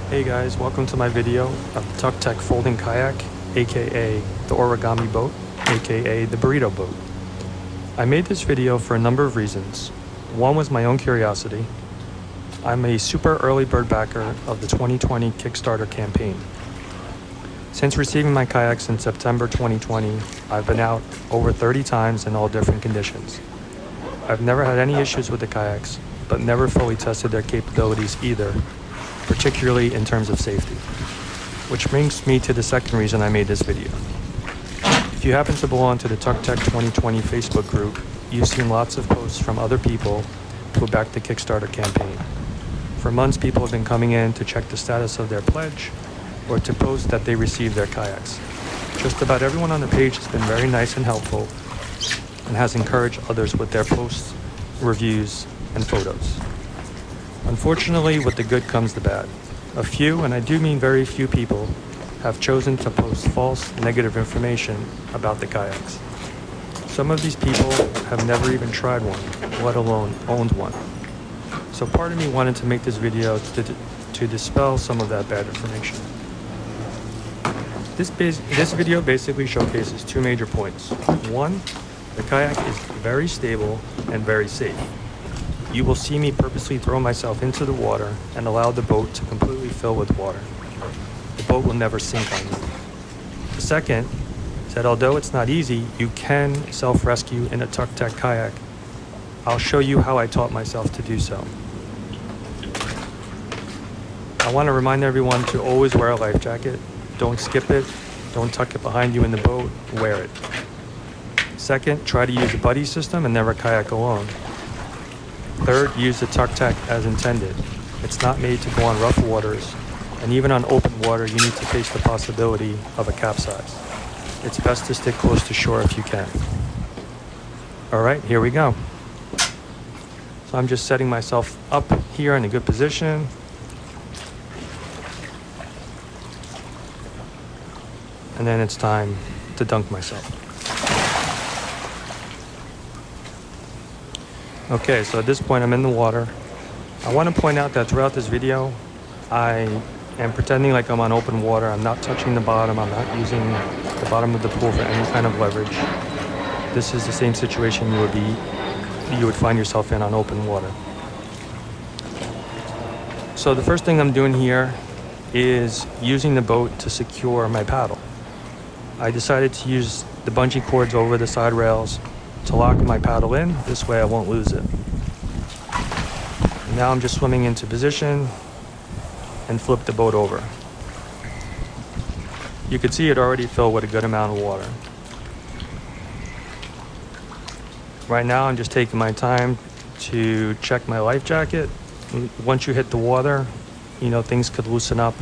Hey guys, welcome to my video of the Tucktec Folding Kayak, aka the origami boat, aka the burrito boat. I made this video for a number of reasons. One was my own curiosity. I'm a super early bird backer of the 2020 Kickstarter campaign. Since receiving my kayaks in September 2020, I've been out over 30 times in all different conditions. I've never had any issues with the kayaks, but never fully tested their capabilities either, particularly in terms of safety. Which brings me to the second reason I made this video. If you happen to belong to the Tucktec 2020 Facebook group, you've seen lots of posts from other people who backed the Kickstarter campaign. For months, people have been coming in to check the status of their pledge or to post that they received their kayaks. Just about everyone on the page has been very nice and helpful and has encouraged others with their posts, reviews, and photos. Unfortunately, with the good comes the bad. A few, and I do mean very few people, have chosen to post false, negative information about the kayaks. Some of these people have never even tried one, let alone owned one. So part of me wanted to make this video to dispel some of that bad information. This video basically showcases two major points. One, the kayak is very stable and very safe. You will see me purposely throw myself into the water and allow the boat to completely fill with water. The boat will never sink on you. The second is that although it's not easy, you can self-rescue in a Tucktec kayak. I'll show you how I taught myself to do so. I want to remind everyone to always wear a life jacket. Don't skip it. Don't tuck it behind you in the boat. Wear it. Second, try to use a buddy system and never kayak alone. Third, use the Tucktec as intended. It's not made to go on rough waters, and even on open water, you need to face the possibility of a capsize. It's best to stick close to shore if you can. All right, here we go. So I'm just setting myself up here in a good position. And then it's time to dunk myself. Okay, so at this point I'm in the water. I want to point out that throughout this video, I am pretending like I'm on open water. I'm not touching the bottom. I'm not using the bottom of the pool for any kind of leverage. This is the same situation you would find yourself in on open water. So the first thing I'm doing here is using the boat to secure my paddle. I decided to use the bungee cords over the side rails to lock my paddle in. This way I won't lose it. Now I'm just swimming into position and flip the boat over. You can see it already filled with a good amount of water. Right now I'm just taking my time to check my life jacket. Once you hit the water, you know, things could loosen up.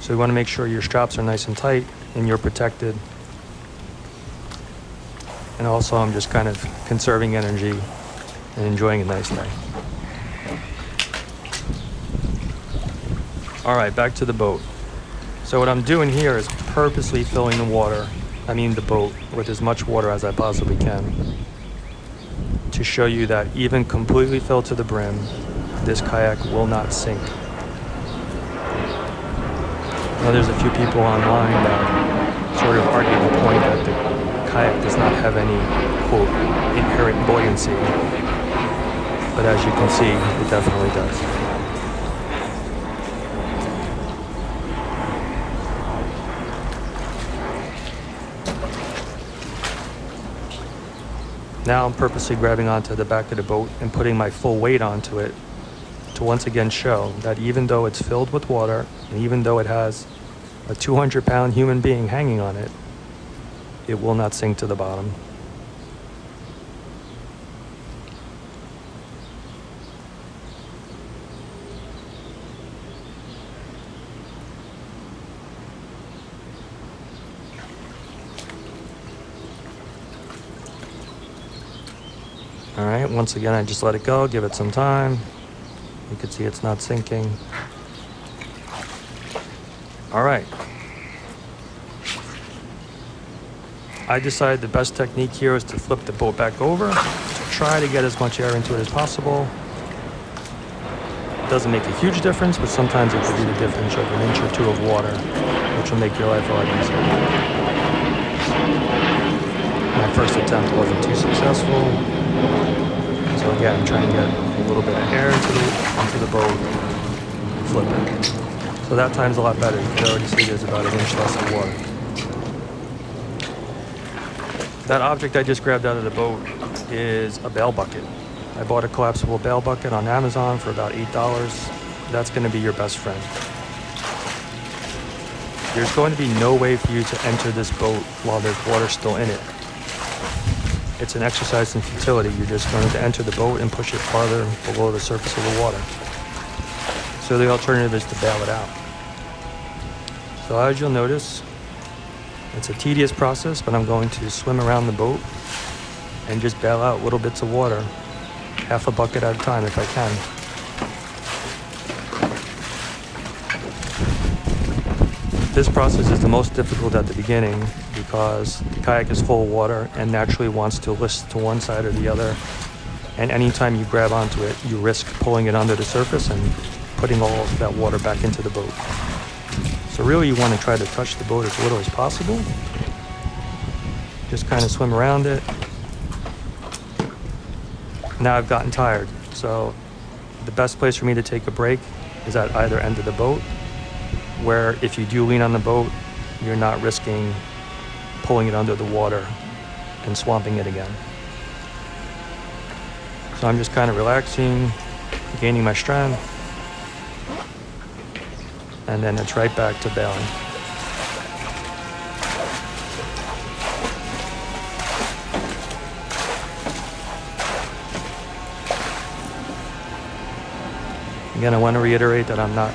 So you want to make sure your straps are nice and tight and you're protected. And also I'm just kind of conserving energy and enjoying a nice day. All right, back to the boat. So what I'm doing here is purposely filling the boat with as much water as I possibly can to show you that even completely filled to the brim, this kayak will not sink. Now there's a few people online that sort of argue the point that the kayak does not have any, quote, inherent buoyancy. But as you can see, it definitely does. Now I'm purposely grabbing onto the back of the boat and putting my full weight onto it to once again show that even though it's filled with water and even though it has a 200-pound human being hanging on it, it will not sink to the bottom. All right, once again, I just let it go, give it some time. You can see it's not sinking. All right. I decided the best technique here is to flip the boat back over to try to get as much air into it as possible. doesn't make a huge difference, but sometimes it could be the difference of an inch or two of water, which will make your life a lot easier. My first attempt wasn't too successful, so again, I'm trying to get a little bit of air into the boat, flip it. So that time's a lot better. You can already see there's about an inch less of water. That object I just grabbed out of the boat is a bail bucket. I bought a collapsible bail bucket on Amazon for about $8. That's going to be your best friend. There's going to be no way for you to enter this boat while there's water still in it. It's an exercise in futility. You're just going to enter the boat and push it farther below the surface of the water. So the alternative is to bail it out. So as you'll notice, it's a tedious process, but I'm going to swim around the boat and just bail out little bits of water, half a bucket at a time if I can. This process is the most difficult at the beginning because the kayak is full of water and naturally wants to list to one side or the other. And anytime you grab onto it, you risk pulling it under the surface and putting all of that water back into the boat. So really you want to try to touch the boat as little as possible. Just kind of swim around it. Now I've gotten tired, so the best place for me to take a break is at either end of the boat, where if you do lean on the boat, you're not risking pulling it under the water and swamping it again. So I'm just kind of relaxing, gaining my strength, and then it's right back to bailing. Again, I want to reiterate that I'm not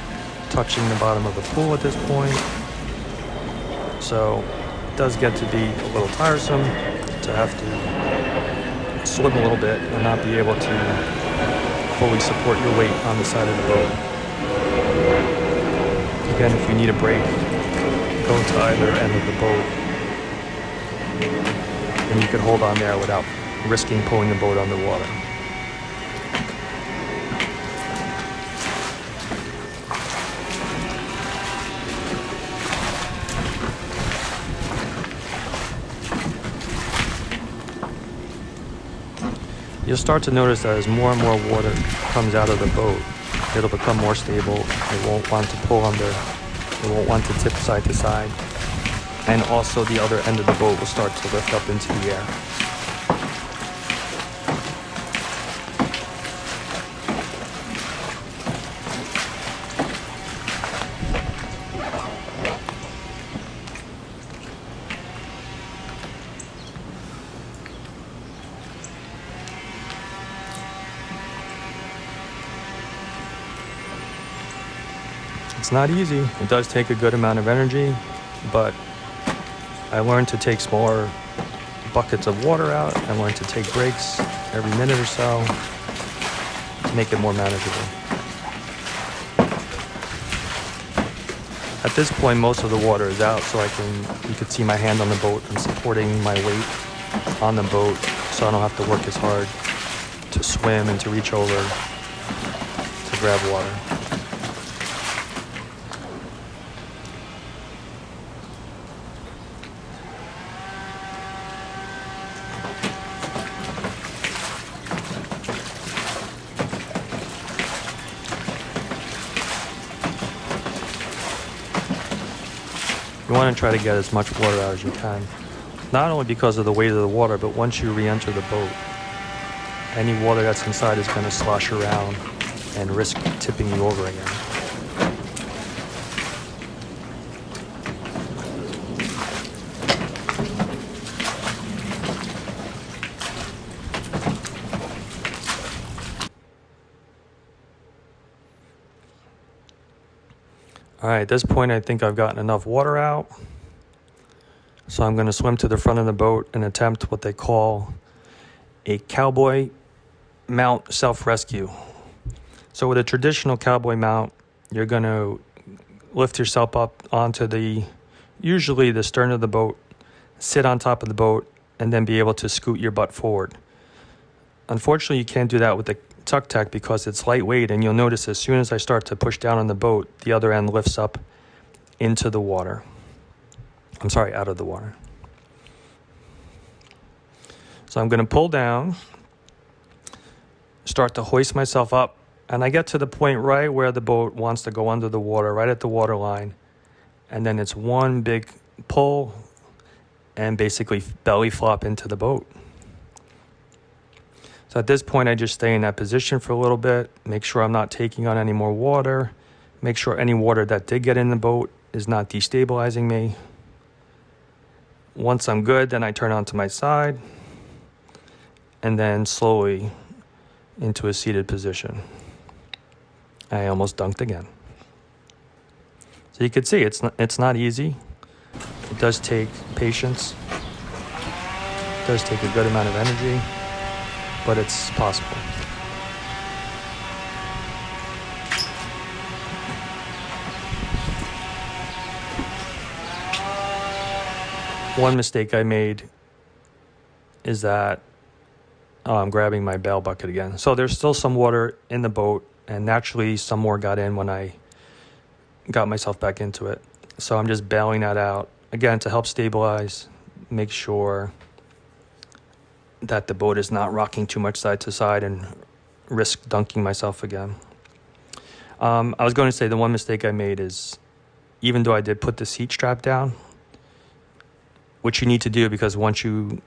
touching the bottom of the pool at this point. So it does get to be a little tiresome to have to swim a little bit and not be able to fully support your weight on the side of the boat. Again, if you need a break, go to either end of the boat and you can hold on there without risking pulling the boat underwater. You'll start to notice that as more and more water comes out of the boat, it'll become more stable. It won't want to pull under. It won't want to tip side to side. And also the other end of the boat will start to lift up into the air. It's not easy. It does take a good amount of energy, but I learned to take smaller buckets of water out. I learned to take breaks every minute or so to make it more manageable. At this point, most of the water is out, so you can see my hand on the boat. I'm supporting my weight on the boat, so I don't have to work as hard to swim and to reach over to grab water. You want to try to get as much water out as you can. Not only because of the weight of the water, but once you re-enter the boat, any water that's inside is going to slosh around and risk tipping you over again. All right, at this point, I think I've gotten enough water out. So I'm going to swim to the front of the boat and attempt what they call a cowboy mount self-rescue. So with a traditional cowboy mount, you're going to lift yourself up onto usually the stern of the boat, sit on top of the boat, and then be able to scoot your butt forward. Unfortunately, you can't do that with the Tucktec because it's lightweight, and you'll notice as soon as I start to push down on the boat, the other end lifts up into the water. I'm sorry, out of the water. So I'm going to pull down, start to hoist myself up, and I get to the point right where the boat wants to go under the water, right at the water line. And then it's one big pull and basically belly flop into the boat. So at this point, I just stay in that position for a little bit, make sure I'm not taking on any more water, make sure any water that did get in the boat is not destabilizing me. Once I'm good, then I turn onto my side and then slowly into a seated position. I almost dunked again. So you can see it's not easy. It does take patience. It does take a good amount of energy, but it's possible. One mistake I made is that I'm grabbing my bail bucket again. So there's still some water in the boat, and naturally some more got in when I got myself back into it. So I'm just bailing that out, again, to help stabilize, make sure that the boat is not rocking too much side to side and risk dunking myself again. I was going to say the one mistake I made is, even though I did put the seat strap down, which you need to do because once you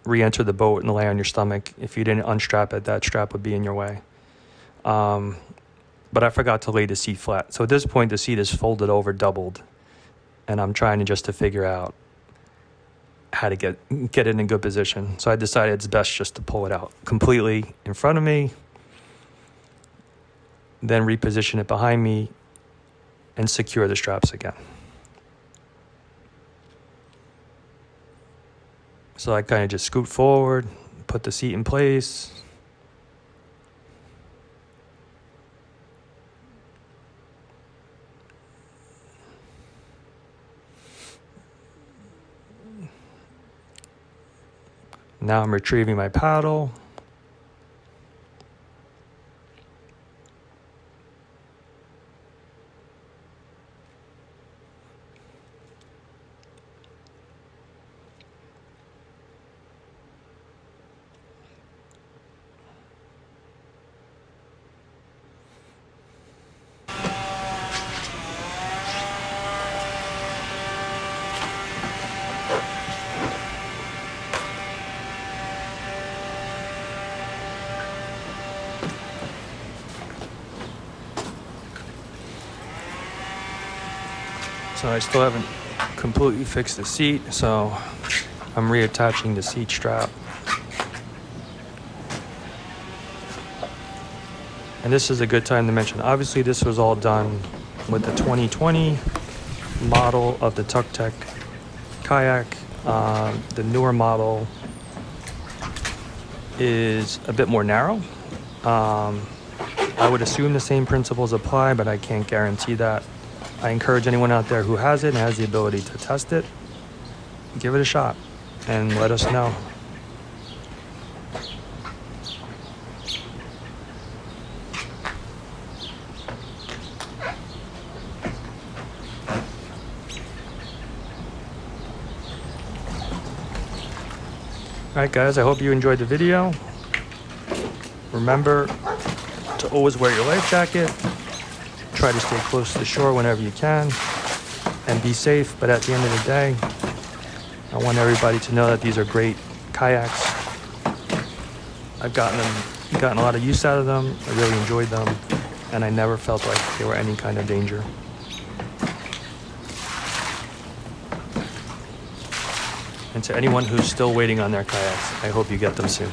re-enter the boat and lay on your stomach, if you didn't unstrap it, that strap would be in your way. But I forgot to lay the seat flat. So at this point, the seat is folded over, doubled, and I'm trying to figure out how to get it in a good position. So I decided it's best just to pull it out completely in front of me, then reposition it behind me, and secure the straps again. So I kind of just scoot forward, put the seat in place. Now I'm retrieving my paddle. So I still haven't completely fixed the seat, so I'm reattaching the seat strap. And this is a good time to mention, obviously this was all done with the 2020 model of the Tucktec Kayak. The newer model is a bit more narrow. I would assume the same principles apply, but I can't guarantee that. I encourage anyone out there who has it and has the ability to test it, give it a shot and let us know. Alright guys, I hope you enjoyed the video. Remember to always wear your life jacket. Try to stay close to the shore whenever you can and be safe. But at the end of the day, I want everybody to know that these are great kayaks. I've gotten a lot of use out of them. I really enjoyed them, and I never felt like they were any kind of danger. And to anyone who's still waiting on their kayaks, I hope you get them soon.